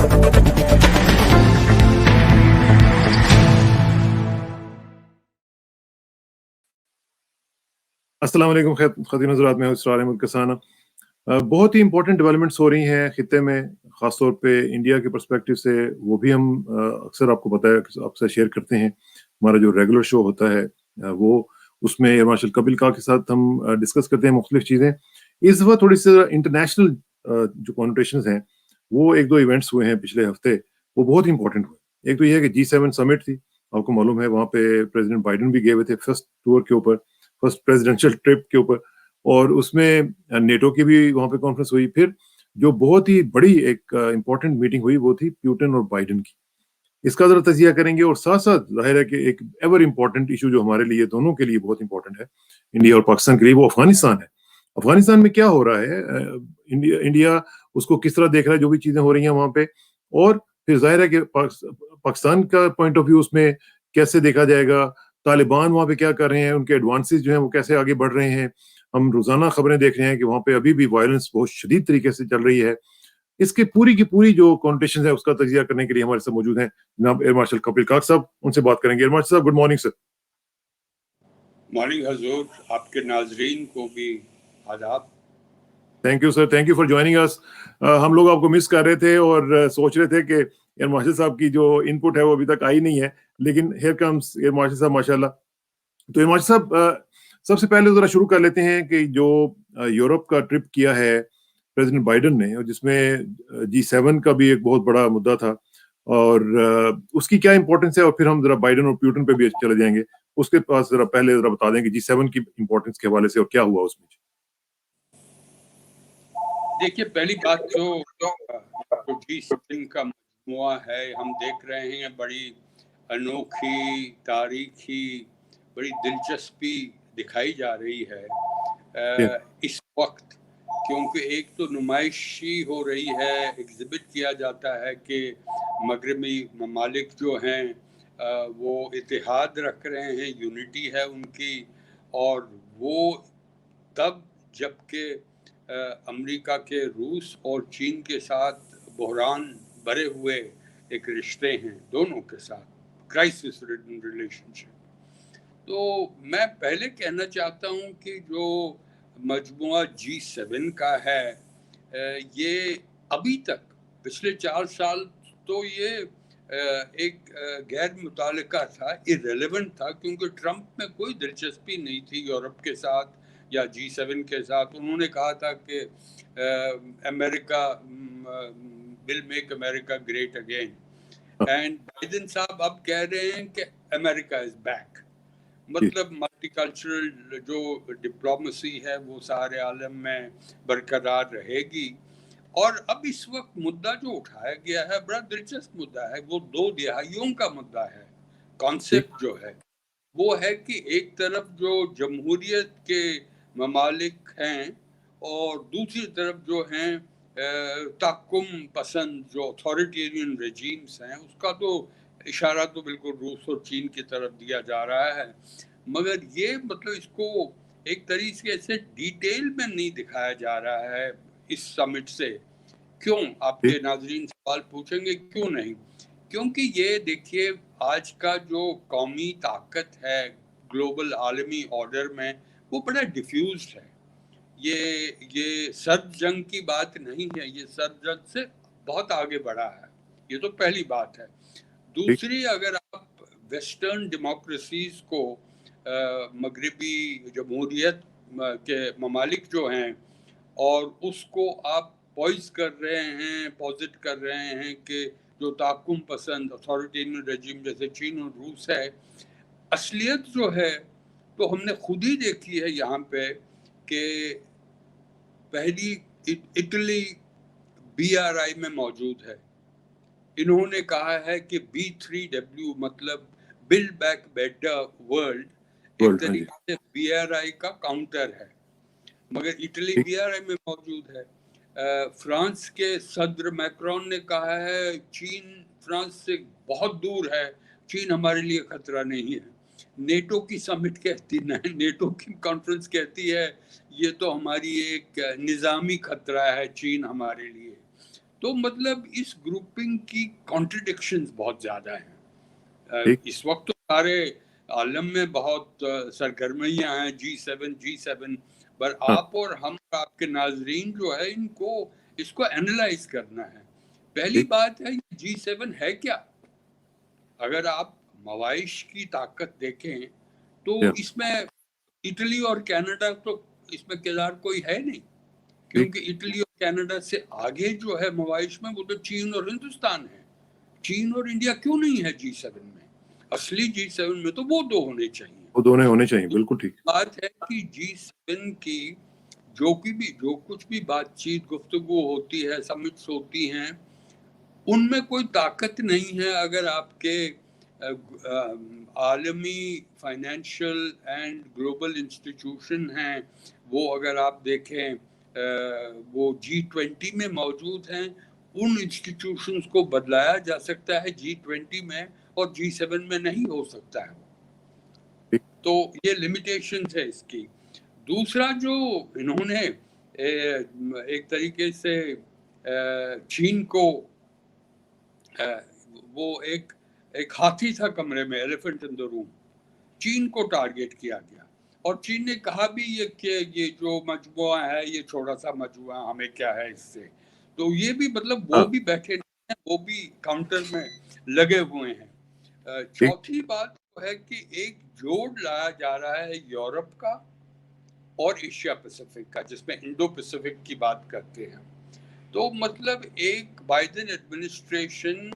अस्सलाम वालेकुम ख़ातिन हज़रात, मैं इसरार अहमद कसाना। बहुत ही इंपॉर्टेंट डेवलपमेंट्स हो रही हैं खित्ते में, ख़ास तौर पे इंडिया के पर्सपेक्टिव से। वो भी हम अक्सर आपको पता है आपसे शेयर करते हैं। हमारा जो रेगुलर शो होता है वो उसमें एयर मार्शल कपिल का के साथ हम डिस्कस करते हैं मुख्तलिफ चीज़ें। इस दफ़ा थोड़ी सी इंटरनेशनल जो कॉनोटेशंस हैं, वो 1-2 इवेंट्स हुए हैं पिछले हफ्ते, वो बहुत इंपॉर्टेंट हुए। एक तो ये है कि G7 समिट थी, आपको मालूम है वहाँ पे प्रेसिडेंट बाइडेन भी गए हुए थे फर्स्ट टूर के ऊपर, फर्स्ट प्रेसिडेंशियल ट्रिप के ऊपर, और उसमें नेटो की भी वहाँ पे कॉन्फ्रेंस हुई। फिर जो बहुत ही बड़ी एक इम्पोर्टेंट मीटिंग हुई वो थी पुतिन और बाइडेन की। इसका ज़रा तज़िया करेंगे, और साथ-साथ ज़ाहिर है कि एक एवर इम्पोर्टेंट इश्यू जो हमारे लिए, दोनों के लिए बहुत इम्पोर्टेंट है, इंडिया और पाकिस्तान के लिए, वो अफ़गानिस्तान है। अफ़गानिस्तान में क्या हो रहा है, इंडिया इंडिया उसको किस तरह देख रहा है, जो भी चीज़ें हो रही हैं वहाँ पे, और फिर ज़ाहिर है कि पाकिस्तान का पॉइंट ऑफ व्यू उसमें कैसे देखा जाएगा, तालिबान वहाँ पे क्या कर रहे हैं, उनके एडवांसेस जो हैं वो कैसे आगे बढ़ रहे हैं। हम रोज़ाना खबरें देख रहे हैं कि वहाँ पे अभी भी वायलेंस बहुत शदीद तरीके से चल रही है। इसकी पूरी की पूरी जो कॉन्टेक्स्ट है उसका तजिया करने के लिए हमारे साथ मौजूद हैं जनाब एयर मार्शल कपिल काक साहब। उनसे बात करेंगे। एयर मार्शल साहब, गुड मॉर्निंग सर। मॉर्निंग हजूर, आपके नाजरीन को भी आदाब। Thank you sir, thank you for joining us. हम लोग आपको मिस कर रहे थे और सोच रहे थे कि एयर मार्शल साहब की जो इनपुट है वो अभी तक आई नहीं है, लेकिन हियर कम्स एयर मार्शल साहब माशाल्लाह। तो एयर मार्शल साहब, सबसे पहले जरा शुरू कर लेते हैं कि जो यूरोप का ट्रिप किया है प्रेसिडेंट बाइडेन ने, और जिसमें G7 का भी एक बहुत बड़ा मुद्दा था, और उसकी क्या इंपॉर्टेंस है, और फिर हम जरा बाइडेन और पुतिन पे भी चले जाएंगे। उसके पास जरा पहले जरा बता दें कि G7 की इंपॉर्टेंस के हवाले से और क्या हुआ उसमें। देखिए, पहली बात तो G7 का मजमुआ है, हम देख रहे हैं बड़ी अनोखी, तारीखी, बड़ी दिलचस्पी दिखाई जा रही है इस वक्त, क्योंकि एक तो नुमाइशी हो रही है, एग्जिबिट किया जाता है कि मगरबी ममालिक जो हैं वो इतिहाद रख रहे हैं, यूनिटी है उनकी, और वो तब जबकि अमेरिका के रूस और चीन के साथ बहरान भरे हुए एक रिश्ते हैं दोनों के साथ, क्राइसिस रिडन रिलेशनशिप। तो मैं पहले कहना चाहता हूं कि जो मजमुआ G7 का है, ये अभी तक पिछले 4 साल तो ये एक गैर मुतालिका था, इर्रेलेवेंट था, क्योंकि ट्रंप में कोई दिलचस्पी नहीं थी यूरोप के साथ या G7 के साथ। उन्होंने कहा था कि America will make America great again, and Biden साहब अब कह रहे हैं कि अमेरिका इज बैक। मतलब मल्टीकल्चरल जो डिप्लोमेसी है वो सारे आलम में बरकरार रहेगी। और अब इस वक्त मुद्दा जो उठाया गया है बड़ा दिलचस्प मुद्दा है, वो 2 दिहाइयों का मुद्दा है। कॉन्सेप्ट जो है वो है कि एक तरफ जो जमहूरियत के ममालिक हैं और दूसरी तरफ जो हैं तहक्कुम पसंद जो अथॉरिटेरियन रेजीम्स हैं, उसका तो इशारा तो बिल्कुल रूस और चीन की तरफ दिया जा रहा है। मगर ये मतलब इसको एक तरीके से डिटेल में नहीं दिखाया जा रहा है इस समिट से। क्यों, आपके नाजरीन सवाल पूछेंगे क्यों नहीं? क्योंकि ये देखिए, आज का जो कौमी ताकत है ग्लोबल आलमी ऑर्डर में, वो बड़ा डिफ्यूज्ड है। ये सर्द जंग की बात नहीं है, ये सर्द जंग से बहुत आगे बढ़ा है। ये तो पहली बात है। दूसरी, अगर आप वेस्टर्न डेमोक्रेसीज को मगरबी जमहूरियत के ममालिक जो हैं और उसको आप पॉइज कर रहे हैं, पॉजिट कर रहे हैं कि जो ताकुम पसंद अथॉरिटेरियन रेजिम जैसे चीन और रूस है, असलियत जो है तो हमने खुद ही देखी है यहाँ पे कि पहली इटली BRI में मौजूद है। इन्होंने कहा है कि B3W मतलब बिल्ड बैक बेटर वर्ल्ड एक तरीके से BRI का काउंटर है, मगर इटली BRI में मौजूद है। फ्रांस के सदर मैक्रोन ने कहा है चीन फ्रांस से बहुत दूर है, चीन हमारे लिए खतरा नहीं है। नेटो की समिट कहती नहीं, नेटो की कॉन्फ्रेंस कहती है ये तो हमारी एक निज़ामी खतरा है चीन हमारे लिए। तो मतलब इस ग्रुपिंग की कॉन्ट्रडिक्शंस बहुत ज्यादा हैं। ठीक। इस वक्त तो सारे आलम में बहुत सरगर्मियां हैं, G7 पर हाँ। आप और हम आपके नाजरीन जो है इनको इसको एनालाइज करना है। पहली ठीक। बात है G7 है क्या? अगर आप मवाइश की ताकत देखें तो या इसमें इटली और कनाडा तो इसमें किरदार कोई है नहीं, ठीक। क्योंकि इटली और कनाडा से आगे जो है मवाइश में वो तो चीन और हिंदुस्तान है। चीन और इंडिया क्यों नहीं है G7 में? असली G7 में तो वो दो होने चाहिए। वो दोनों होने चाहिए, बिल्कुल ठीक। बात है कि G7 की जो कुछ भी बातचीत गुफ्तगू होती है, समिट्स होती हैं, उनमें कोई ताकत नहीं है अगर आपके आलमी फाइनेंशियल एंड ग्लोबल इंस्टीट्यूशन हैं वो अगर आप देखें वो G20 में मौजूद हैं। उन इंस्टीट्यूशंस को बदलाया जा सकता है G20 में और G7 में नहीं हो सकता है। ठीक। तो ये लिमिटेशंस है इसकी। दूसरा जो इन्होंने एक तरीके से चीन को वो एक हाथी था कमरे में, एलिफेंट इन द रूम, चीन को टारगेट किया गया और चीन ने कहा भी ये कि ये जो मजमुआ है ये छोटा सा मजमुआ, हमें क्या है इससे। तो ये भी मतलब वो हाँ। भी बैठे नहीं हैं, वो भी काउंटर में लगे हुए हैं। ठीक। चौथी बात तो है कि एक जोड़ लाया जा रहा है यूरोप का और एशिया पैसिफिक का, जिसमें इंडो पैसिफिक की बात करते हैं। तो मतलब एक बाइडेन एडमिनिस्ट्रेशन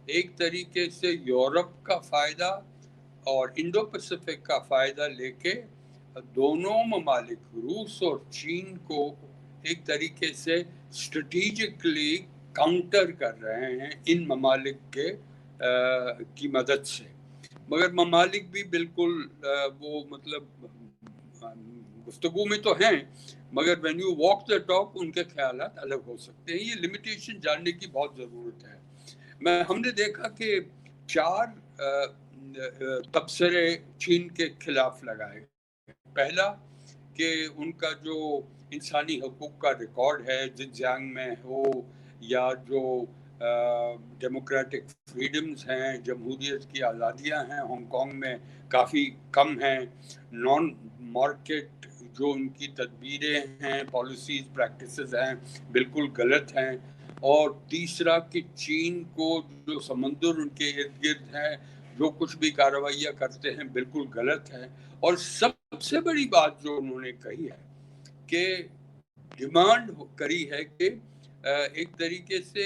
एक तरीके से यूरोप का फायदा और इंडो पैसिफिक का फायदा लेके दोनों ममालिक रूस और चीन को एक तरीके से स्ट्रेटेजिकली काउंटर कर रहे हैं इन ममालिक के की मदद से। मगर ममालिक भी बिल्कुल वो मतलब गुफ्तगू में तो हैं, मगर when you walk the talk उनके ख्यालात अलग हो सकते हैं। ये लिमिटेशन जानने की बहुत ज़रूरत है। हमने देखा कि 4 तबसरे चीन के खिलाफ लगाए। पहला कि उनका जो इंसानी हकूक़ का रिकॉर्ड है ज़िनजियांग में हो या जो डेमोक्रेटिक फ्रीडम्स हैं, जमहूरियत की आज़ादियाँ हैं हांगकांग में काफ़ी कम हैं। नॉन मार्केट जो उनकी तदबीरें हैं, पॉलिसीज़, प्रैक्टिसेस हैं, बिल्कुल गलत हैं। और तीसरा कि चीन को जो समंदर उनके इर्द-गिर्द हैं, जो कुछ भी कार्रवाइयाँ करते हैं बिल्कुल गलत है। और सबसे बड़ी बात जो उन्होंने कही है कि डिमांड करी है कि एक तरीके से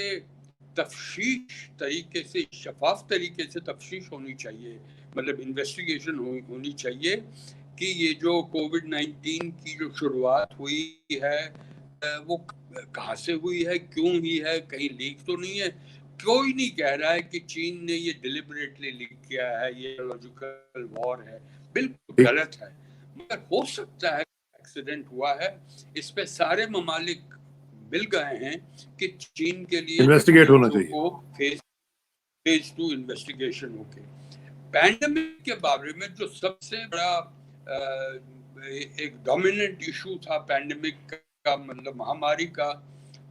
तफ्तीश तरीके से, शफाफ तरीके से तफ्तीश होनी चाहिए, मतलब इन्वेस्टिगेशन होनी चाहिए कि ये जो कोविड-19 की जो शुरुआत हुई है वो कहाँ से हुई है, क्यों हुई है, कहीं लीक तो नहीं है। कोई नहीं कह रहा है कि चीन ने ये डिलिबरेटली लीक किया है, ये बायोलॉजिकल वॉर है, बिल्कुल ठीक। गलत है। मगर हो सकता है एक्सीडेंट हुआ है, इस पे सारे ममालिक मिल गए हैं कि चीन के लिए जो इन्वेस्टिगेट होना चीज़ों चाहिए। को फेज 2 इन्वेस्टिगेशन होके। पैंडेमिक के बारे में जो सबसे बड़ा एक डोमिनेंट इशू था पैंडेमिक का, मतलब महामारी का,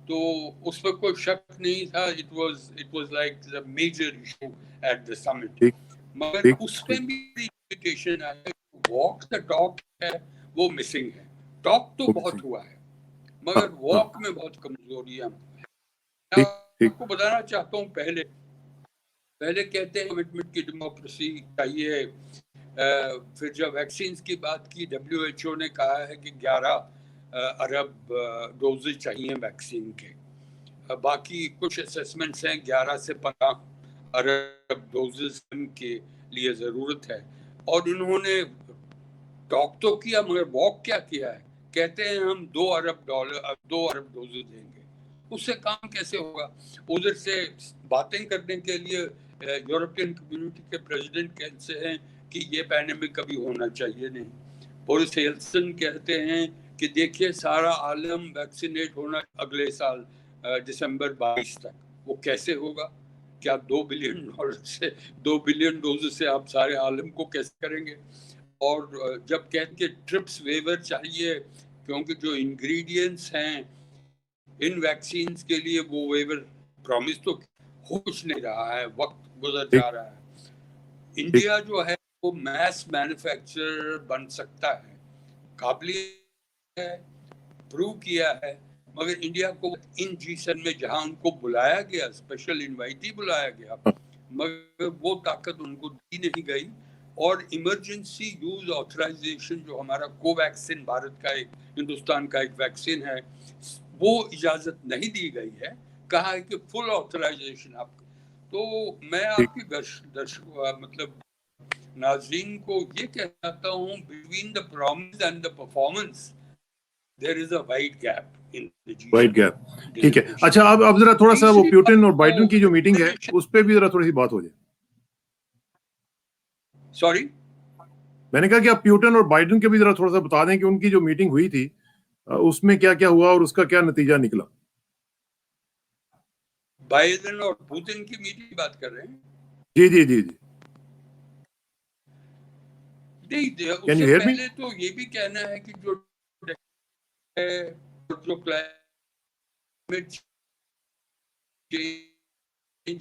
तो उस पर कोई शक नहीं था। It was like the major issue at the summit. ठीक। मगर ठीक। उस पे ठीक। भी लिमिटेशन है, वॉक द टॉक है वो मिसिंग है। टॉक तो वो भी बहुत सही। हुआ है हाँ। मगर हाँ। वॉक में बहुत कमजोरियां। मैं ठीक। ठीक। आपको बताना चाहता हूँ, पहले पहले कहते हैं कमिटमेंट की डेमोक्रेसी चाहिए। फिर जब वैक्सीन की बात की, WHO ने कहा है कि 11 अरब डोजेज चाहिए वैक्सीन के। बाकी कुछ असेसमेंट्स हैं 11 से 15 अरब डोजेज के लिए ज़रूरत है। और उन्होंने टॉक तो किया मगर वॉक क्या किया है? कहते हैं हम $2 अरब डोजेज देंगे। उससे काम कैसे होगा? उधर से बातें करने के लिए यूरोपियन कम्युनिटी के प्रेसिडेंट कहते हैं कि ये पैंडेमिक कभी होना चाहिए नहीं। बोरिस येल्सिन कहते हैं कि देखिए सारा आलम वैक्सीनेट होना अगले साल दिसंबर 22 तक। वो कैसे होगा? क्या $2 बिलियन से 2 बिलियन डोजेज से आप सारे आलम को कैसे करेंगे? और जब कहते हैं ट्रिप्स वेवर चाहिए क्योंकि जो इंग्रेडिएंट्स हैं इन वैक्सीन के लिए वो वेवर प्रॉमिस तो हो कुछ नहीं रहा है, वक्त गुजर ठीक जा रहा है। ठीक इंडिया जो है वो मैस मैन्युफैक्चरर बन सकता है, काबिलियत है, प्रूव किया है, मगर इंडिया को इन G7 में जहां उनको बुलाया गया, स्पेशल इनवाइटी बुलाया गया, हाँ, मगर वो ताकत उनको दी नहीं गई। और इमरजेंसी यूज ऑथराइजेशन जो हमारा कोवैक्सीन भारत का एक, हिंदुस्तान का एक वैक्सीन है, वो इजाजत नहीं दी गई है। कहा है कि फुल ऑथराइजेशन आप। तो मैं ठीक आपके दर्शक मतलब नाज़रीन को ये कहना चाहता हूँ, between the promise and the performance there is a wide gap in the wide G7 gap. ठीक है, डेलिब्रेशन। अच्छा अब जरा थोड़ा सा वो तीसरी बात प्यूटिन और तो बाइडेन की जो मीटिंग है रिजर्वेशन, उस पर भी जरा थोड़ी सी बात हो जाए। सॉरी, मैंने कहा कि आप प्यूटिन और बाइडेन के भी जरा थोड़ा सा बता दें कि उनकी जो मीटिंग हुई थी उसमें क्या क्या हुआ और उसका क्या नतीजा निकला। बाइडेन और पुतिन की मीटिंग की बात कर रहे हैं? जी जी जी जी, नहीं, कैन उससे यू हियर मी? पहले तो ये भी कहना है कि जो क्लाइमेट चेंज,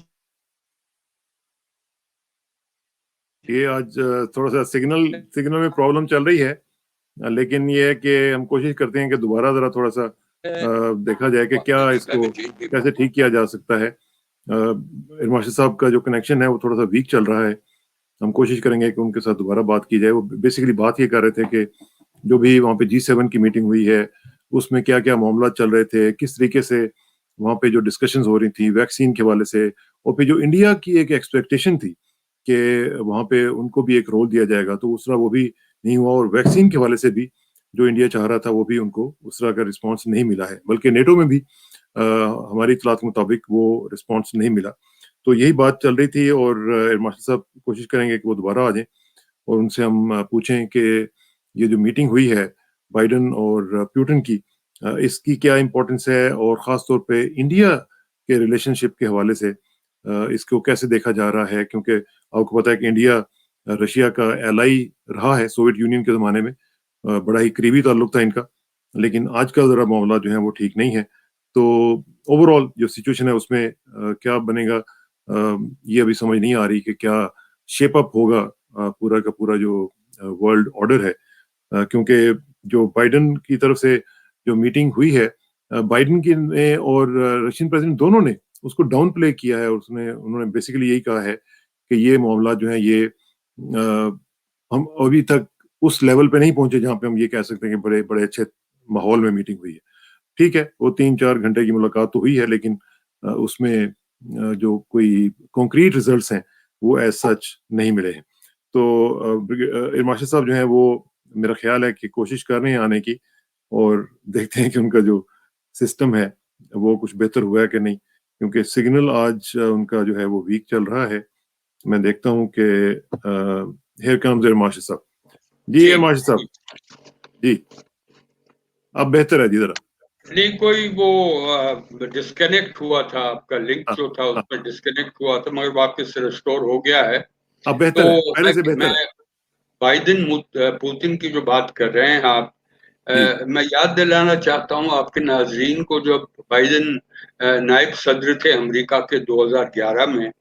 ये आज थोड़ा सा सिग्नल सिग्नल में प्रॉब्लम चल रही है, लेकिन ये है कि हम कोशिश करते हैं कि दोबारा जरा थोड़ा सा देखा जाए कि क्या इसको क्लाइमेट चेंज भी कैसे ठीक किया जा सकता है। इरमाशी साहब का जो कनेक्शन है वो थोड़ा सा वीक चल रहा है। हम कोशिश करेंगे कि उनके साथ दोबारा बात की जाए। वो बेसिकली बात ये कर रहे थे कि जो भी वहाँ पे G7 की मीटिंग हुई है उसमें क्या क्या मामला चल रहे थे, किस तरीके से वहाँ पे जो डिस्कशंस हो रही थी वैक्सीन के हवाले से, और फिर जो इंडिया की एक एक्सपेक्टेशन थी कि वहाँ पे उनको भी एक रोल दिया जाएगा, तो उस तरह वो भी नहीं हुआ। और वैक्सीन के हवाले से भी जो इंडिया चाह रहा था वो भी उनको उस तरह का रिस्पॉन्स नहीं मिला है, बल्कि नेटो में भी हमारी इतलात के मुताबिक वो रिस्पॉन्स नहीं मिला। तो यही बात चल रही थी और मास्टर साहब कोशिश करेंगे कि वो दोबारा आ जाएं और उनसे हम पूछें कि ये जो मीटिंग हुई है बाइडेन और पुतिन की, इसकी क्या इम्पोर्टेंस है और ख़ास तौर पे इंडिया के रिलेशनशिप के हवाले से इसको कैसे देखा जा रहा है, क्योंकि आपको पता है कि इंडिया रशिया का एलाई रहा है सोवियत यूनियन के ज़माने में, बड़ा ही करीबी ताल्लुक था इनका, लेकिन आज का ज़रा मामला जो है वो ठीक नहीं है। तो ओवरऑल जो सिचुएशन है उसमें क्या बनेगा, ये अभी समझ नहीं आ रही कि क्या शेप अप होगा पूरा का पूरा जो वर्ल्ड ऑर्डर है, क्योंकि जो बाइडेन की तरफ से जो मीटिंग हुई है, बाइडेन की ने और रशियन प्रेसिडेंट दोनों ने उसको डाउन प्ले किया है और उसने उन्होंने बेसिकली यही कहा है कि ये मामला जो है ये हम अभी तक उस लेवल पे नहीं पहुंचे जहां पे हम ये कह सकते हैं कि बड़े बड़े अच्छे माहौल में मीटिंग हुई है। ठीक है, वो 3-4 घंटे की मुलाकात तो हुई है, लेकिन उसमें जो कोई कॉन्क्रीट रिजल्ट्स हैं वो एज सच नहीं मिले हैं। तो इरमाशी साहब जो है वो मेरा ख्याल है कि कोशिश कर रहे हैं आने की, और देखते हैं कि उनका जो सिस्टम है वो कुछ बेहतर हुआ है कि नहीं, क्योंकि सिग्नल आज उनका जो है वो वीक चल रहा है। मैं देखता हूँ कि हियर कम्स इरमाशी साहब। जी जी, इरमाशी साहब, जी अब बेहतर है जी जरा। नहीं कोई वो डिस्कनेक्ट हुआ था, आपका लिंक हाँ जो था हाँ, उसमें डिस्कनेक्ट हुआ था, मगर वापस रिस्टोर हो गया है। अब तो बेहतर है, पहले से मैं बेहतर है। बाइडेन पुतिन की जो बात कर रहे हैं आप, जी मैं याद दिलाना चाहता हूं आपके नाजरीन को, जब बाइडेन नायब सदर थे अमेरिका के 2011 में, या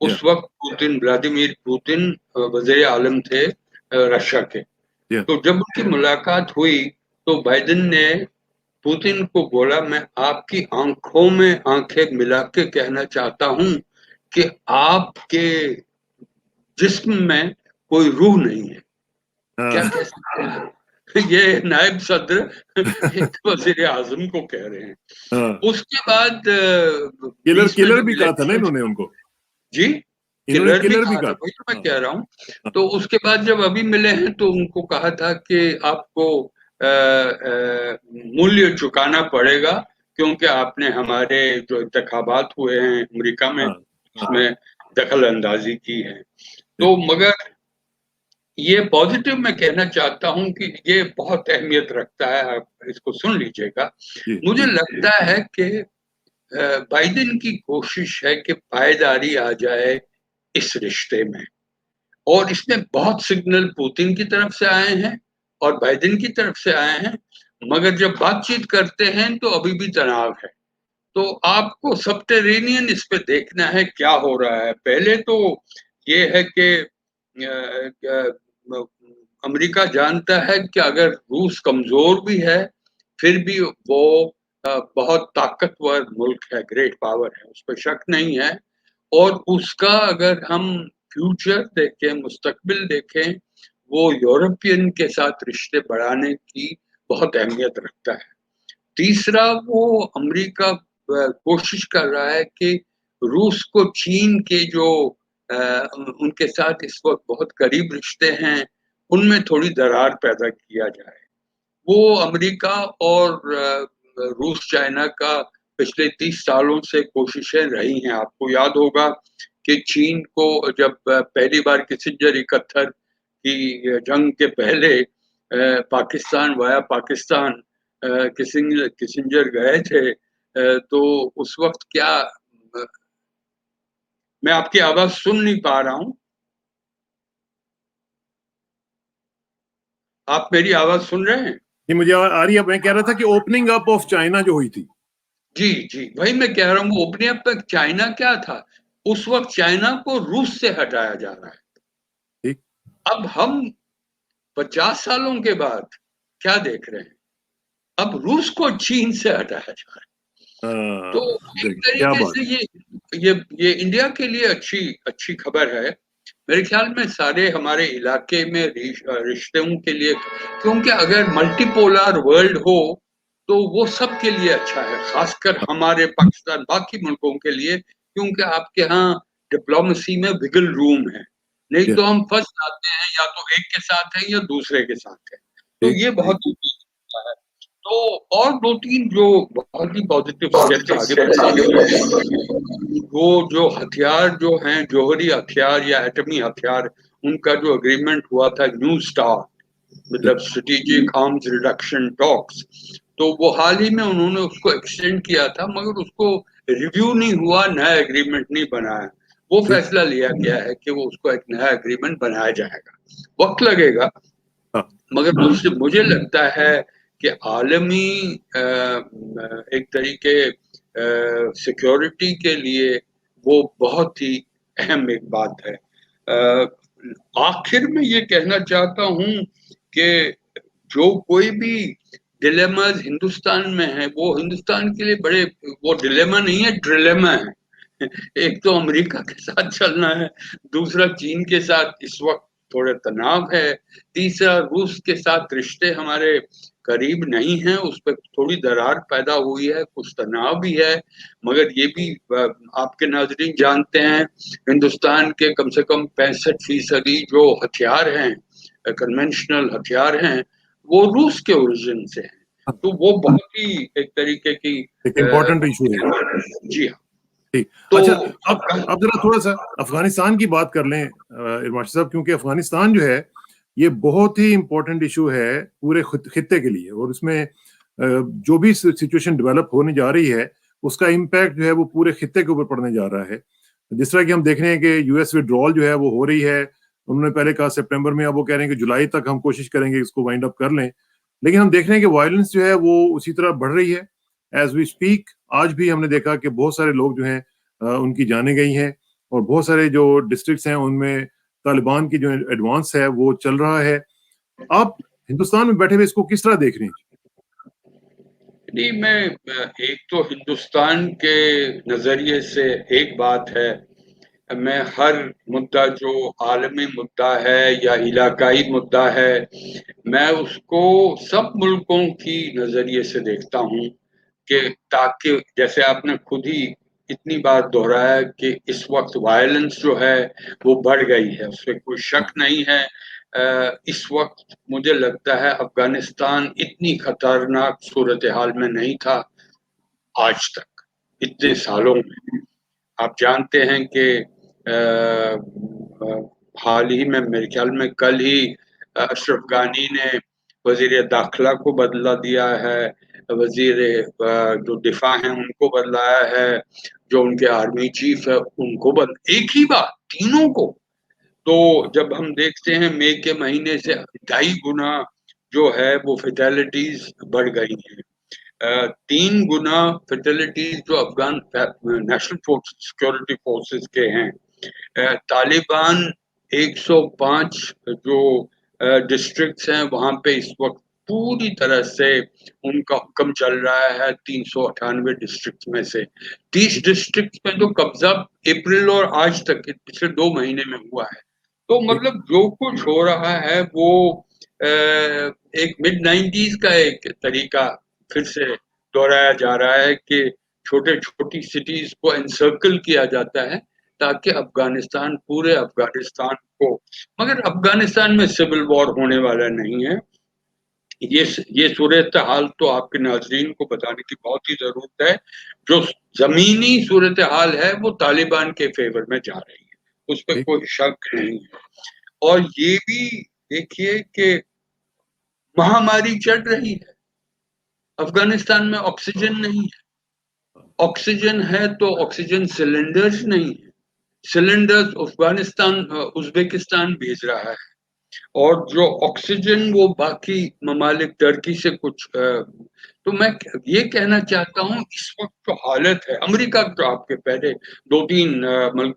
उस वक्त पुतिन, व्लादिमीर पुतिन वज़ीर आलम थे रशिया के। या तो जब उनकी मुलाकात हुई तो बाइडेन ने पुतिन को बोला, मैं आपकी आंखों में आंखें मिला के कहना चाहता हूं कि आपके जिस्म में कोई रूह नहीं है। क्या हाँ कह सकते हैं? ये नायब सदर एक वजीर आजम को कह रहे हैं। हाँ, उसके बाद किलर बीच में किलर जब भी कहा था ना इलेक्शन, इन्होंने उनको, जी, इन्होंने किलर भी किलर भी कहा था, कहा वही तो था। मैं हाँ कह रहा हूँ। हाँ तो उसके बाद जब अभी मिले हैं तो उनको कहा था कि आपको मूल्य चुकाना पड़ेगा, क्योंकि आपने हमारे जो इंतखाबात हुए हैं अमेरिका में हाँ हाँ, उसमें दखल अंदाजी की है। ठीक, तो मगर ये पॉजिटिव मैं कहना चाहता हूं कि ये बहुत अहमियत रखता है, आप इसको सुन लीजिएगा। जी मुझे जी लगता है कि बाइडेन की कोशिश है कि पायदारी आ जाए इस रिश्ते में, और इसमें बहुत सिग्नल पुतिन की तरफ से आए हैं और बाइडेन की तरफ से आए हैं, मगर जब बातचीत करते हैं तो अभी भी तनाव है। तो आपको सबटेरेनियन इस पे देखना है क्या हो रहा है। पहले तो ये है कि अमेरिका जानता है कि अगर रूस कमजोर भी है फिर भी वो बहुत ताकतवर मुल्क है, ग्रेट पावर है, उस पर शक नहीं है। और उसका अगर हम फ्यूचर देखें, मुस्तकबिल देखें, वो यूरोपियन के साथ रिश्ते बढ़ाने की बहुत अहमियत रखता है। तीसरा, वो अमेरिका कोशिश कर रहा है कि रूस को चीन के जो उनके साथ इस वक्त बहुत करीब रिश्ते हैं उनमें थोड़ी दरार पैदा किया जाए। वो अमेरिका और रूस चाइना का पिछले 30 सालों से कोशिशें रही हैं। आपको याद होगा कि चीन को जब पहली बार किसिंजर इकहत्तर की जंग के पहले पाकिस्तान वाया पाकिस्तान किसिंजर गए थे, तो उस वक्त क्या मैं आपकी आवाज सुन नहीं पा रहा हूं। आप मेरी आवाज सुन रहे हैं? ये मुझे आ रही है। मैं कह रहा था कि ओपनिंग अप ऑफ चाइना जो हुई थी। जी जी, वही मैं कह रहा हूँ। ओपनिंग अप तक चाइना क्या था, उस वक्त चाइना को रूस से हटाया जा रहा है। ठीक। अब हम 50 सालों के बाद क्या देख रहे हैं, अब रूस को चीन से हटाया जा रहा है। तो एक क्या तरीके बात। से ये इंडिया के लिए अच्छी अच्छी खबर है मेरे ख्याल में, सारे हमारे इलाके में रिश्तों के लिए। क्योंकि अगर मल्टीपोलर वर्ल्ड हो तो वो सब के लिए अच्छा है, खासकर हमारे पाकिस्तान बाकी मुल्कों के लिए, क्योंकि आपके यहाँ डिप्लोमेसी में विगल रूम है। नहीं तो हम फंस जाते हैं, या तो एक के साथ है या दूसरे के साथ है। तो ये बहुत होता है। तो और दो तीन जो बहुत ही पॉजिटिव स्टेप्स आगे बढ़े, वो जो हथियार जो हैं, जोहरी हथियार या एटमी हथियार, उनका जो एग्रीमेंट हुआ था न्यू स्टार्ट, मतलब स्ट्रेटेजिक आर्म्स रिडक्शन टॉक्स, तो वो हाल ही में उन्होंने उसको एक्सटेंड किया था, मगर उसको रिव्यू नहीं हुआ, नया एग्रीमेंट नहीं बनाया। वो फैसला लिया गया है कि वो उसको एक नया एग्रीमेंट बनाया जाएगा। वक्त लगेगा, मगर मुझे लगता है कि आलमी एक तरीके सिक्योरिटी के लिए वो बहुत ही अहम एक बात है। आखिर में ये कहना चाहता हूं कि जो कोई भी डिलेमाज हिंदुस्तान में है, वो हिंदुस्तान के लिए बड़े, वो डिलेमा नहीं है, ट्रिलेमा है। एक तो अमेरिका के साथ चलना है, दूसरा चीन के साथ इस वक्त थोड़े तनाव है, तीसरा रूस के साथ रिश्ते हमारे करीब नहीं है, उस पर थोड़ी दरार पैदा हुई है, कुछ तनाव भी है। मगर ये भी आपके नाजरीन जानते हैं, हिंदुस्तान के कम से कम 65% जो हथियार हैं, कन्वेंशनल हथियार हैं, वो रूस के ओरिजिन से हैं। तो वो बहुत ही एक तरीके की एक इम्पोर्टेंट इशू है। जी हाँ। ठीक। तो अच्छा, अब जरा थोड़ा सा अफगानिस्तान की बात कर लें इरमाशी साहब, क्योंकि अफगानिस्तान जो है ये बहुत ही इम्पोर्टेंट इशू है पूरे खित्ते के लिए, और इसमें जो भी सिचुएशन डेवलप होने जा रही है उसका इम्पैक्ट जो है वो पूरे खित्ते के ऊपर पड़ने जा रहा है। जिस तरह की हम देख रहे हैं कि यूएस विड्रॉल जो है वो हो रही है, उन्होंने पहले कहा सितंबर में, अब वो कह रहे हैं कि जुलाई तक हम कोशिश करेंगे इसको वाइंड अप कर लें। लेकिन हम देख रहे हैं कि वायलेंस जो है वो उसी तरह बढ़ रही है एज वी स्पीक। आज भी हमने देखा कि बहुत सारे लोग जो हैं उनकी जाने गई हैं, और बहुत सारे जो डिस्ट्रिक्ट्स हैं उनमें तालिबान की जो एडवांस है वो चल रहा है। आप हिंदुस्तान में बैठे हुए इसको किस तरह देख रहे हैं? नहीं, मैं एक तो हिंदुस्तान के नजरिए से एक बात है, मैं हर मुद्दा जो आलमी मुद्दा है या इलाकाई मुद्दा है, मैं उसको सब मुल्कों की नजरिए से देखता हूँ, कि ताकि जैसे आपने खुद ही इतनी बार दोहराया कि इस वक्त वायलेंस जो है वो बढ़ गई है, उसमें कोई शक नहीं है। इस वक्त मुझे लगता है अफगानिस्तान इतनी खतरनाक सूरत हाल में नहीं था आज तक, इतने सालों में। आप जानते हैं कि हाल ही में, मेरे ख्याल में कल ही, अशरफ गानी ने वजीर दाखिला को बदला दिया है, वजीर जो दिफा हैं उनको बदलाया है, जो उनके आर्मी चीफ है उनको एक ही बात तीनों को। तो जब हम देखते हैं मई के महीने से 2.5 गुना जो है वो फेटेलिटीज बढ़ गई हैं। 3 गुना फैसिलिटीज जो अफगान नेशनल सिक्योरिटी फोर्सेस के हैं, तालिबान 105 जो डिस्ट्रिक्ट्स हैं वहां पे इस वक्त पूरी तरह से उनका हुक्म चल रहा है। 398 डिस्ट्रिक्ट में से 30 डिस्ट्रिक्ट में तो कब्जा अप्रैल और आज तक के पिछले 2 महीने में हुआ है। तो मतलब जो कुछ हो रहा है वो एक मिड 90s का एक तरीका फिर से दोहराया जा रहा है कि छोटे छोटी सिटीज को एनसर्कल किया जाता है ताकि अफगानिस्तान, पूरे अफगानिस्तान को, मगर अफगानिस्तान में सिविल वॉर होने वाला नहीं है। ये सूरत हाल तो आपके नाजरीन को बताने की बहुत ही जरूरत है। जो जमीनी सूरत हाल है वो तालिबान के फेवर में जा रही है, उस पर कोई शक नहीं है। और ये भी देखिए कि महामारी चल रही है, अफगानिस्तान में ऑक्सीजन नहीं है। ऑक्सीजन है तो ऑक्सीजन सिलेंडर्स नहीं है। सिलेंडर्स अफगानिस्तान उज्बेकिस्तान भेज रहा है, और जो ऑक्सीजन वो बाकी ममालिक टर्की से कुछ तो मैं ये कहना चाहता हूँ इस वक्त जो हालत है अमेरिका, तो आपके पहले 2-3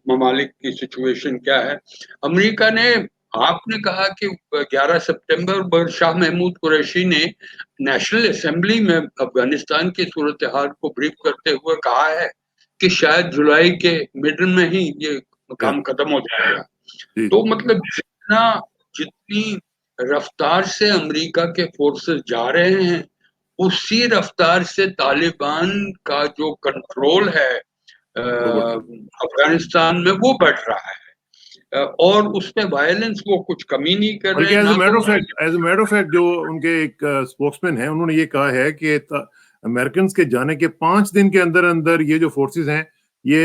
ममालिक की सिचुएशन क्या है। अमेरिका ने, आपने कहा कि 11 सितंबर पर शाह महमूद कुरैशी ने नेशनल असेंबली में अफगानिस्तान की सूरत हाल को ब्रीफ करते हुए कहा है कि शायद जुलाई के मिडल में ही ये काम खत्म हो जाएगा। तो मतलब जितनी रफ्तार से अमेरिका के फोर्सेस जा रहे हैं, उसी रफ्तार से तालिबान का जो कंट्रोल है अफगानिस्तान में वो बढ़ रहा है, और उसमें वायलेंस वो कुछ कमी नहीं कर रहे हैं। As a matter of fact जो उनके एक स्पोक्समैन है, उन्होंने ये कहा है कि अमेरिकन के जाने के 5 दिन के अंदर अंदर ये जो फोर्सेस हैं ये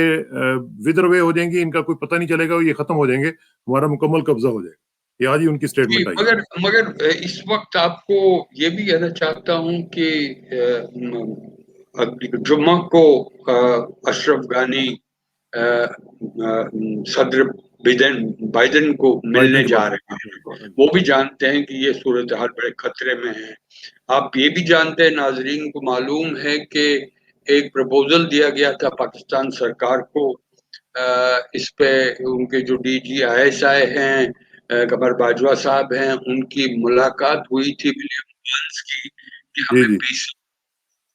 विदर वे हो जाएंगी, इनका कोई पता नहीं चलेगा, ये खत्म हो जाएंगे, हमारा मुकम्मल कब्जा हो जाएगा। ये आज ही उनकी स्टेटमेंट आई। मगर इस वक्त आपको ये भी कहना चाहता हूं कि जुम्मा को अशरफ गानी सदर बाइडेन को मिलने जा रहे हैं। वो भी जानते हैं कि ये सूरत हाल बड़े खतरे में है। आप ये भी जानते हैं, नाजरीन को मालूम है कि एक प्रपोजल दिया गया था पाकिस्तान सरकार को, इस पे उनके जो DGISI हैं कमर बाजवा साहब हैं, उनकी मुलाकात हुई थी विलियम बर्न्स की कि हमें 20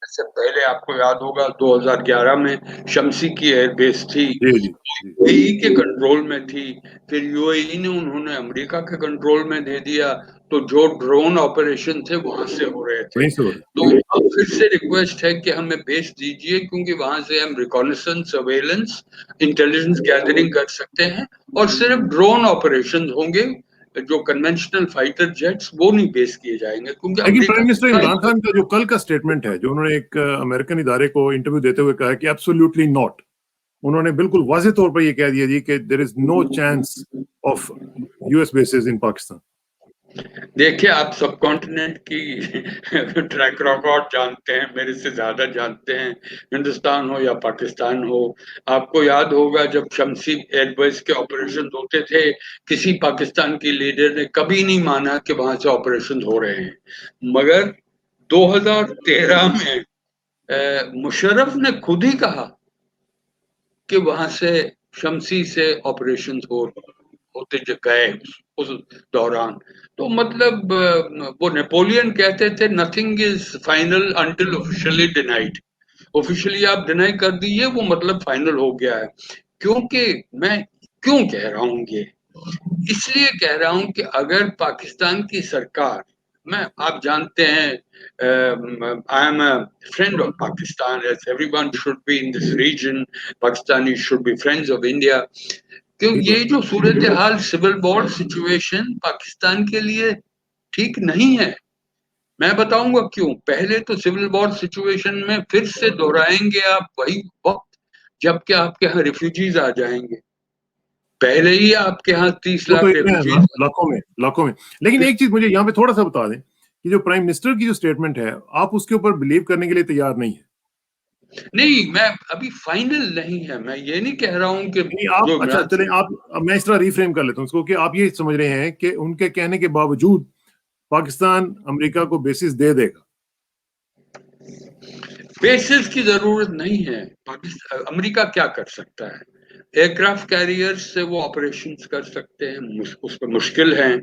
से पहले, आपको याद होगा 2011 में शमसी की एयरबेस थी, यूएई के कंट्रोल में थी, फिर यूएई ने उन्होंने अमेरिका के कंट्रोल में दे दिया, तो जो ड्रोन ऑपरेशन थे वहां से हो रहे थे। तो अब फिर से रिक्वेस्ट है कि हमें बेस दीजिए, क्योंकि वहां से हम रिकॉनेसेंस, सर्वेलेंस, इंटेलिजेंस गैदरिंग कर सकते हैं, और सिर्फ ड्रोन ऑपरेशन होंगे, जो कन्वेंशनल फाइटर जेट्स वो नहीं बेस किए जाएंगे। क्योंकि लेकिन प्राइम मिनिस्टर इमरान खान का जो कल का स्टेटमेंट है, जो उन्होंने एक अमेरिकन इदारे को इंटरव्यू देते हुए कहा है कि एब्सोल्युटली नॉट, उन्होंने बिल्कुल वाज़ेह तौर पर ये कह दिया जी कि there is no chance of US bases in Pakistan. देखिए, आप सब कॉन्टिनेंट की ट्रैक रिकॉर्ड जानते हैं, मेरे से ज्यादा जानते हैं, हिंदुस्तान हो या पाकिस्तान हो। आपको याद होगा जब शमसी एयरबेस के ऑपरेशन होते थे, किसी पाकिस्तान की लीडर ने कभी नहीं माना कि वहां से ऑपरेशन हो रहे हैं, मगर 2013 में मुशर्रफ ने खुद ही कहा कि वहां से शमसी से ऑपरेशन होते गए उस दौरान। तो मतलब वो नेपोलियन कहते थे nothing is final until officially denied. Officially आप डिनाई कर दीजिए, वो मतलब फाइनल हो गया है। क्योंकि मैं क्यों कह रहा हूं ये, इसलिए कह रहा हूं कि अगर पाकिस्तान की सरकार, आप जानते हैं I am a friend of Pakistan, as everyone should be in this region, Pakistani should be friends of India. क्यों ये जो सूरत हाल, सिविल वॉर सिचुएशन पाकिस्तान के लिए ठीक नहीं है। मैं बताऊंगा क्यों। पहले तो सिविल वॉर सिचुएशन में फिर से दोहराएंगे आप वही वक्त जबकि आपके यहाँ रिफ्यूजीज आ जाएंगे। पहले ही आपके यहाँ 30 लाख रिफ्यूजीज, लाखों में। लेकिन एक चीज मुझे यहाँ पे थोड़ा सा बता दें कि जो प्राइम मिनिस्टर की जो स्टेटमेंट है, आप उसके ऊपर बिलीव करने के लिए तैयार नहीं है। नहीं, मैं अभी फाइनल नहीं है, मैं ये नहीं कह रहा हूं कि आप, अच्छा चलें, आप, मैं इस तरह रिफ्रेम कर लेता हूँ उसको कि आप ये समझ रहे हैं कि उनके कहने के बावजूद पाकिस्तान अमेरिका को बेसिस दे देगा। बेसिस की जरूरत नहीं है। पाकिस्तान, अमेरिका क्या कर सकता है? एयरक्राफ्ट कैरियर से वो ऑपरेशंस कर सकते हैं, उस पर मुश्किल है।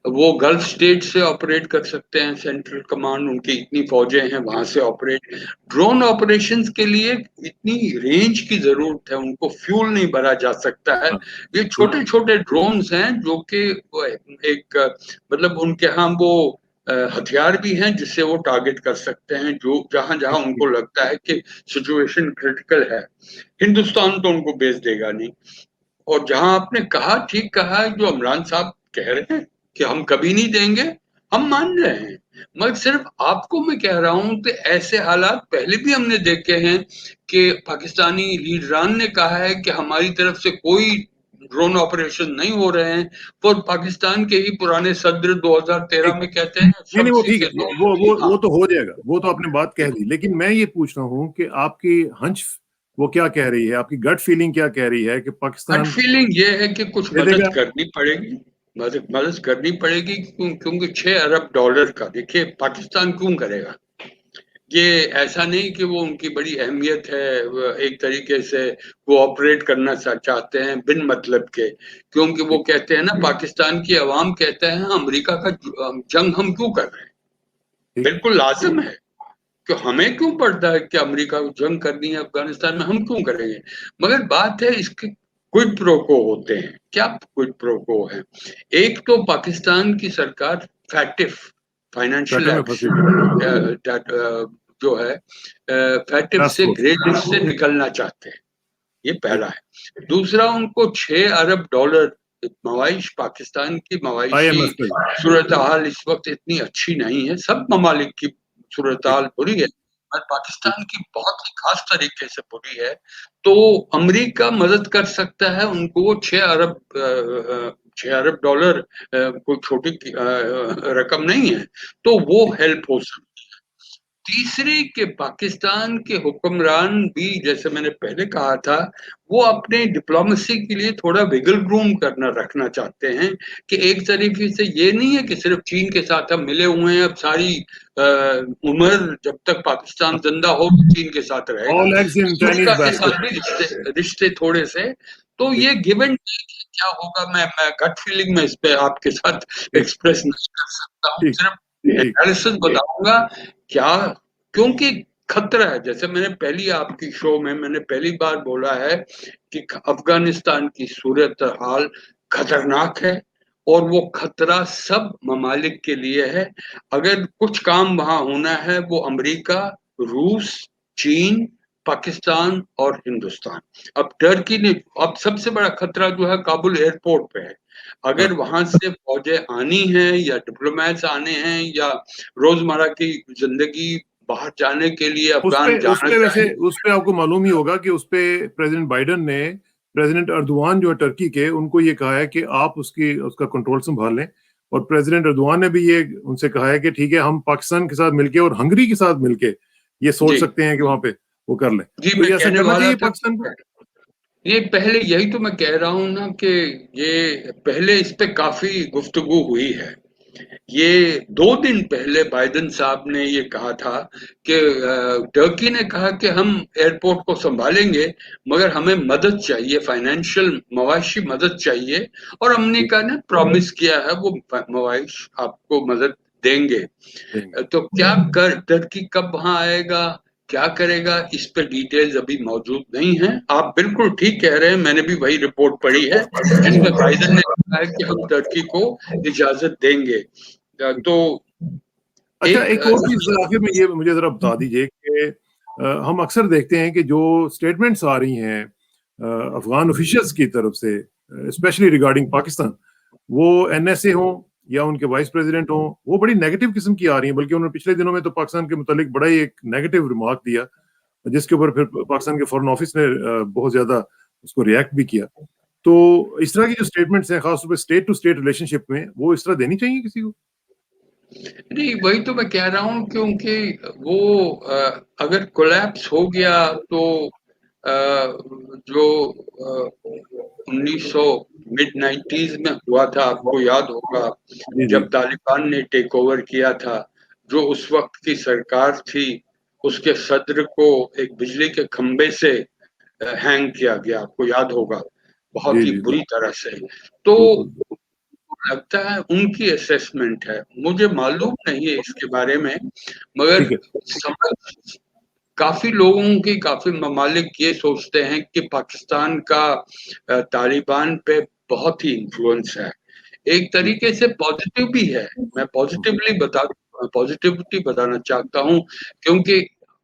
वो गल्फ स्टेट से ऑपरेट कर सकते हैं, सेंट्रल कमांड उनकी इतनी फौजें हैं, वहां से ऑपरेट। ड्रोन ऑपरेशंस के लिए इतनी रेंज की जरूरत है, उनको फ्यूल नहीं भरा जा सकता है। हाँ, ये छोटे छोटे ड्रोन्स हैं जो कि एक मतलब उनके यहाँ वो हथियार भी हैं जिससे वो टारगेट कर सकते हैं जो जहां जहां उनको लगता है कि सिचुएशन क्रिटिकल है। हिंदुस्तान तो उनको बेच देगा नहीं। और जहां आपने कहा, ठीक कहा है, जो इमरान साहब कह रहे हैं कि हम कभी नहीं देंगे, हम मान रहे हैं। मगर सिर्फ आपको मैं कह रहा हूं कि ऐसे हालात पहले भी हमने देखे हैं कि पाकिस्तानी लीडरान ने कहा है कि हमारी तरफ से कोई ड्रोन ऑपरेशन नहीं हो रहे हैं, और पाकिस्तान के ही पुराने सदर 2013 ठीक। में कहते हैं नहीं नहीं, वो शमसी ठीक के है, दो। वो हाँ, तो हो जाएगा, वो तो आपने बात कह दी। लेकिन मैं ये पूछ रहा हूँ कि आपकी हंच वो क्या कह रही है, आपकी गट फीलिंग क्या कह रही है कि गट पाकिस्तान फीलिंग ये है कि कुछ दे मदद देगा? करनी पड़ेगी। मदद करनी पड़ेगी, क्योंकि $6 अरब का, देखिए पाकिस्तान क्यों करेगा ये? ऐसा नहीं कि वो उनकी बड़ी अहमियत है, एक तरीके से वो ऑपरेट करना चाहते हैं बिन मतलब के। क्योंकि वो ठीक। कहते हैं ना, पाकिस्तान की अवाम कहते हैं अमेरिका का जंग हम क्यों कर रहे हैं? ठीक। बिल्कुल लाजिम है कि हमें क्यों पड़ता है कि अमेरिका को जंग करनी है अफगानिस्तान में, हम क्यों करेंगे? मगर बात है इसके क्विड प्रो को होते हैं। क्या क्विड प्रो को है? एक तो पाकिस्तान की सरकार फैटिफ, फाइनेंशियल पैटर्न में फंसी हुई है। जो है फैटिफ टास्क से, फोर्स। ग्रे लिस्ट से निकलना चाहते हैं। ये ठीक। पहला है। दूसरा, उनको $6 अरब मवाइश, पाकिस्तान की मवाइशी आईएमएफ का। सूरत हाल इस वक्त इतनी अच्छी नहीं है, सब ममालिक की सूरत ठीक। हाल बुरी है, और ठीक। पाकिस्तान की बहुत ही खास तरीके से बुरी है। तो अमेरिका मदद कर सकता है उनको, वो $6 अरब कोई छोटी रकम नहीं है, तो वो ठीक। हेल्प हो सकती है। तीसरी, के पाकिस्तान के हुक्मरान भी, जैसे मैंने पहले कहा था, वो अपने डिप्लोमेसी के लिए थोड़ा विगल रूम करना रखना चाहते हैं। कि एक तरीके से ये नहीं है कि सिर्फ चीन के साथ हम मिले हुए हैं, अब सारी उम्र जब तक पाकिस्तान जिंदा हो चीन के साथ रहेगा। All eggs in Chinese America के बास्केट। साथ भी रिश्ते रिश्ते थोड़े से, तो ठीक। ये गिव एंड टेक है। क्या होगा, मैं गट फीलिंग में इस पे आपके साथ ठीक। एक्सप्रेस नहीं कर सकता हूँ, ठीक। सिर्फ ठीक। एनालिसिस बताऊंगा। क्या? क्योंकि खतरा है, जैसे मैंने पहली आपकी शो में मैंने पहली बार बोला है कि अफगानिस्तान की सूरत हाल खतरनाक है, और वो खतरा सब ममालिक के लिए है। अगर कुछ काम वहां होना है, वो अमेरिका, रूस, चीन, पाकिस्तान और हिंदुस्तान। अब टर्की ने, अब सबसे बड़ा खतरा जो है काबुल एयरपोर्ट पे है। अगर हाँ। वहां से फौजें आनी हैं या डिप्लोमेट्स आने हैं या रोजमर्रा की जिंदगी बाहर जाने के लिए अफगान उस जाना पे वैसे चाहें। उस पे आपको मालूम ही होगा कि उस पे प्रेसिडेंट बाइडेन ने प्रेसिडेंट अर्दवान जो है टर्की के, उनको ये कहा है कि आप उसका कंट्रोल संभाल लें। और प्रेसिडेंट अर्दवान ने भी ये उनसे कहा है कि ठीक है, हम पाकिस्तान के साथ मिलके और हंगरी के साथ मिलके ये जी सोच सकते हैं कि वहां पे वो कर लें। जी, तो मैं ये ऐसा कहने करना वाला चाहिए था, पाकिस्तान को। ये पहले यही तो मैं कह रहा हूं ना कि ये पहले इस पे काफी गुफ्तगू हुई है। ये 2 दिन पहले बाइडेन साहब ने ये कहा था कि टर्की ने कहा कि हम एयरपोर्ट को संभालेंगे, मगर हमें मदद चाहिए, फाइनेंशियल मवाशी मदद चाहिए। और ठीक। अमेरिका ने प्रॉमिस किया है वो मवाइश आपको मदद देंगे। देंगे। तो क्या कर, टर्की कब वहां आएगा, क्या करेगा, इस पे डिटेल्स अभी मौजूद नहीं है। आप बिल्कुल ठीक कह रहे हैं, मैंने भी वही रिपोर्ट पढ़ी है जिसमें बाइडेन ने कहा है कि हम टर्की को इजाजत देंगे। तो अच्छा, एक एक और चीज आखिर में ये मुझे जरा बता दीजिए कि हम अक्सर देखते हैं कि जो स्टेटमेंट्स आ रही हैं अफगान ऑफिशियल्स की तरफ से, स्पेशली रिगार्डिंग पाकिस्तान, वो एनएसए हो या उनके वाइस प्रेसिडेंट हो, वो बड़ी नेगेटिव किस्म की आ रही हैं। बल्कि उन्होंने पिछले दिनों में तो पाकिस्तान के मुतालिक बड़ा ही एक नेगेटिव रिमार्क दिया, जिसके ऊपर फिर पाकिस्तान के फॉरेन ऑफिस ने बहुत ज्यादा उसको रिएक्ट भी किया। तो इस तरह की जो स्टेटमेंट्स हैं, खासतौर पर स्टेट टू स्टेट रिलेशनशिप में, वो इस तरह देनी चाहिए किसी को? नहीं, वही तो मैं कह रहा हूँ, क्योंकि वो अगर कोलैप्स हो गया तो जो 1900 मिड 90s में हुआ था, आपको याद होगा, जी जी। जब तालिबान ने टेक ओवर किया था, जो उस वक्त की सरकार थी उसके सदर को एक बिजली के खंबे से हैंग किया गया, आपको याद होगा, बहुत जी ही जी बुरी तरह से। तो बिल्कुल। लगता है उनकी असेसमेंट है, मुझे मालूम नहीं है इसके बारे में, मगर ठीक है। समझ काफी लोगों की, काफी ममालिक ये सोचते हैं कि पाकिस्तान का तालिबान पे बहुत ही इन्फ्लुएंस है, एक तरीके से पॉजिटिव भी है। मैं पॉजिटिविटी बताना चाहता हूँ, क्योंकि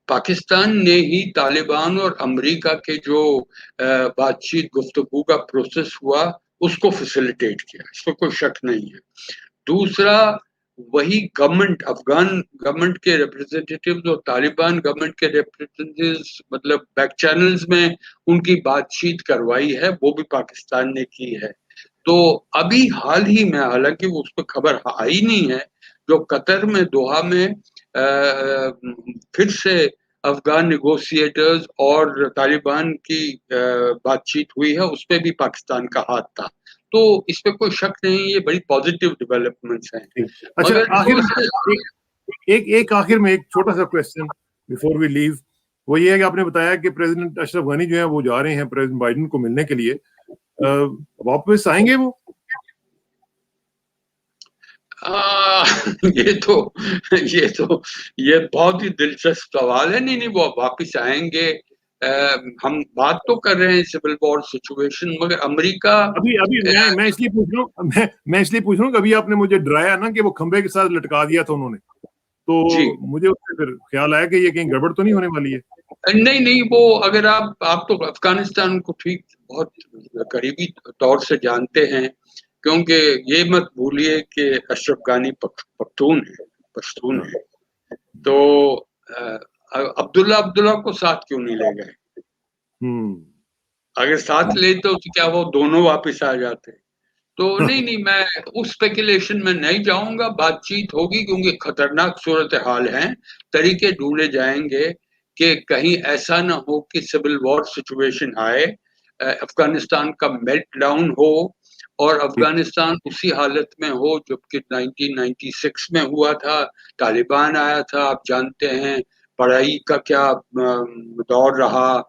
पाकिस्तान ने ही तालिबान और अमेरिका के जो बातचीत गुफ्तगू का प्रोसेस हुआ उसको फैसिलिटेट किया, इसमें कोई शक नहीं है। दूसरा, वही गवर्नमेंट, अफगान गवर्नमेंट के रिप्रेजेंटेटिव्स और तालिबान गवर्नमेंट के रिप्रेजेंटेटिव्स, मतलब बैक चैनल्स में उनकी बातचीत करवाई है, वो भी पाकिस्तान ने की है। तो अभी हाल ही में, हालांकि उस पर खबर आई नहीं है, जो कतर में, दोहा में फिर से अफगान नेगोशिएटर्स और तालिबान की बातचीत हुई है, उसपे भी पाकिस्तान का हाथ था। तो इस पे कोई शक नहीं, ये बड़ी पॉजिटिव डेवलपमेंट्स हैं। ठीक। अच्छा, मगर आखिर में एक आखिर में एक छोटा सा क्वेश्चन बिफोर वी लीव, वो ये है कि आपने बताया कि प्रेसिडेंट अशरफ गनी जो है वो जा रहे हैं प्रेसिडेंट बाइडेन को मिलने के लिए, वापस आएंगे वो? आ, ये तो ये तो ये बहुत ही दिलचस्प सवाल है। नहीं नहीं, वो वापिस आएंगे। आ, हम बात तो कर रहे हैं सिविल वॉर सिचुएशन, मगर अमेरिका अभी अभी मैं इसलिए पूछ रहा हूँ, मैं इसलिए पूछ रहा हूँ कि अभी आपने मुझे डराया ना कि वो खंबे के साथ लटका दिया था उन्होंने, जी, तो मुझे उससे फिर ख्याल आया कि ये कहीं गड़बड़ तो नहीं होने वाली है। नहीं नहीं, वो अगर आप तो अफगानिस्तान को ठीक बहुत करीबी तौर से जानते हैं, क्योंकि ये मत भूलिए कि अशरफ गानी पख्तून है। तो अब्दुल्ला अब्दुल्ला को साथ क्यों नहीं ले गए? हम्म। अगर साथ ले तो क्या वो दोनों वापस आ जाते? तो नहीं नहीं, मैं उस स्पेकुलेशन में नहीं जाऊंगा। बातचीत होगी, क्योंकि खतरनाक सूरत हाल है, तरीके ढूंढे जाएंगे कि कहीं ऐसा ना हो कि सिविल वॉर सिचुएशन आए, अफगानिस्तान का मेल्ट डाउन हो और अफगानिस्तान उसी हालत में हो जबकि 1996 में हुआ था, तालिबान आया था, आप जानते हैं। पढ़ाई का क्या दौर रहा,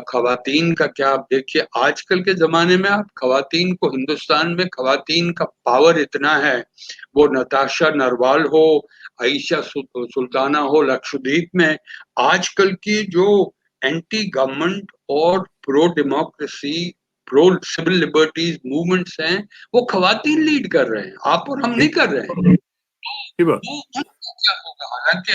खवातीन का क्या, आप देखिए आजकल के जमाने में, आप खवातीन को, हिंदुस्तान में खवातीन का पावर इतना है, वो नताशा नरवाल हो, आयशा सुल्ताना हो लक्षद्वीप में, आजकल की जो एंटी गवर्नमेंट और pro democracy, pro civil liberties movements हैं, वो खवातीन लीड कर रहे हैं, आप और हम नहीं कर रहे हैं। ठीक बात। तो उनको क्या होगा? हालांकि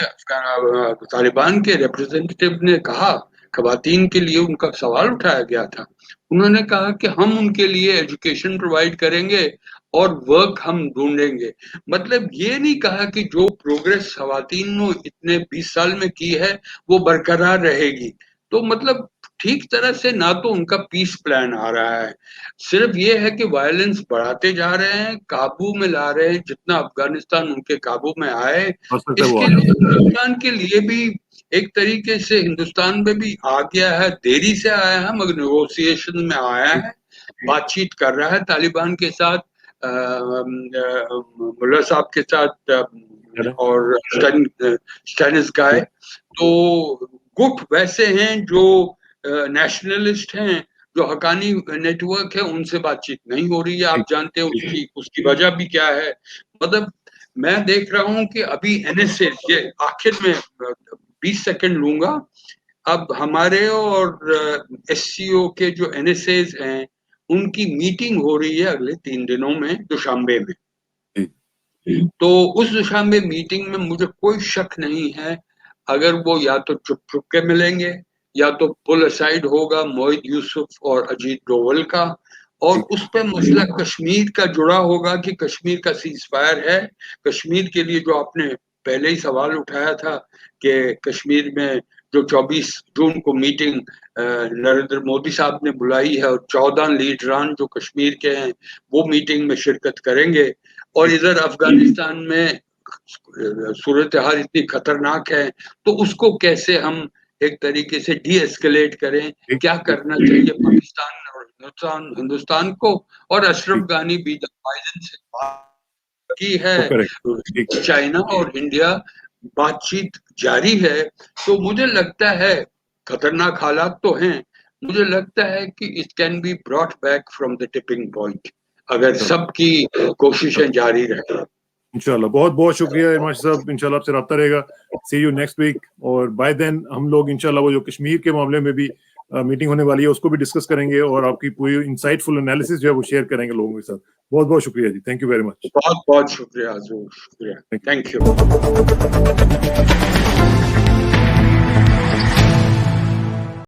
तालिबान के रिप्रेजेंटेटिव ने कहा, खवातीन के लिए उनका सवाल उठाया गया था, उन्होंने कहा कि हम उनके लिए एजुकेशन प्रोवाइड करेंगे और वर्क हम ढूंढेंगे। मतलब ये नहीं कहा कि जो प्रोग्रेस खवातीन ने इतने 20 साल में की है वो बरकरार रहेगी। तो मतलब ठीक तरह से ना तो उनका पीस प्लान आ रहा है, सिर्फ ये है कि वायलेंस बढ़ाते जा रहे हैं, काबू में ला रहे हैं जितना अफगानिस्तान उनके काबू में आए। हो सकता है वो इसके आ लिए जाए। हिंदुस्तान के लिए भी एक तरीके से, हिंदुस्तान में भी आ गया है, देरी से आया है मगर नेगोशिएशन में आया है, बातचीत कर रहा है तालिबान के साथ, मुल्ला साहब के साथ, और स्टैनिस गाय। तो गुट वैसे हैं जो नेशनलिस्ट हैं, जो हकानी नेटवर्क है, उनसे बातचीत नहीं हो रही है। आप जानते हैं उसकी उसकी वजह भी क्या है। मतलब मैं देख रहा हूं कि अभी एनएसए, ये आखिर में 20 सेकंड लूंगा, अब हमारे और एससीओ के जो एनएसएज हैं, उनकी मीटिंग हो रही है अगले 3 दिनों में दुशांबे में। तो उस दुशांबे मीटिंग में मुझे कोई शक नहीं है, अगर वो या तो चुप चुप के मिलेंगे, या तो पुल असाइड होगा मोहित यूसुफ और अजीत डोवल का, और उस पे मसला कश्मीर का जुड़ा होगा कि कश्मीर का सीज फायर है। कश्मीर के लिए जो आपने पहले ही सवाल उठाया था कि कश्मीर में जो 24 जून को मीटिंग नरेंद्र मोदी साहब ने बुलाई है और 14 लीडरान जो कश्मीर के हैं वो मीटिंग में शिरकत करेंगे, और इधर अफगानिस्तान में सूरत हाल इतनी खतरनाक है, तो उसको कैसे हम एक तरीके से डी एस्केलेट करें, ठीक क्या ठीक करना चाहिए पाकिस्तान और हिंदुस्तान को। और अशरफ ठीक। गानी भी जब बाइडेन से बात की है, वो करेक्ट। ठीक। चाइना और इंडिया बातचीत जारी है, तो मुझे लगता है खतरनाक हालात तो हैं, मुझे लगता है कि it can be brought back from the tipping point अगर सबकी कोशिशें जारी रहें। इंशाल्लाह। बहुत-बहुत शुक्रिया इरमाशी साहब, इंशाल्लाह आपसे राब्ता रहेगा। सी यू नेक्स्ट वीक, और बाय देन हम लोग इंशाल्लाह वो जो कश्मीर के मामले में भी मीटिंग होने वाली है उसको भी डिस्कस करेंगे, और आपकी पूरी इनसाइटफुल एनालिसिस जो है वो शेयर करेंगे लोगों के साथ। बहुत-बहुत शुक्रिया जी। Thank you very much. बहुत-बहुत शुक्रिया, ज़रूर शुक्रिया। Thank you. Thank you.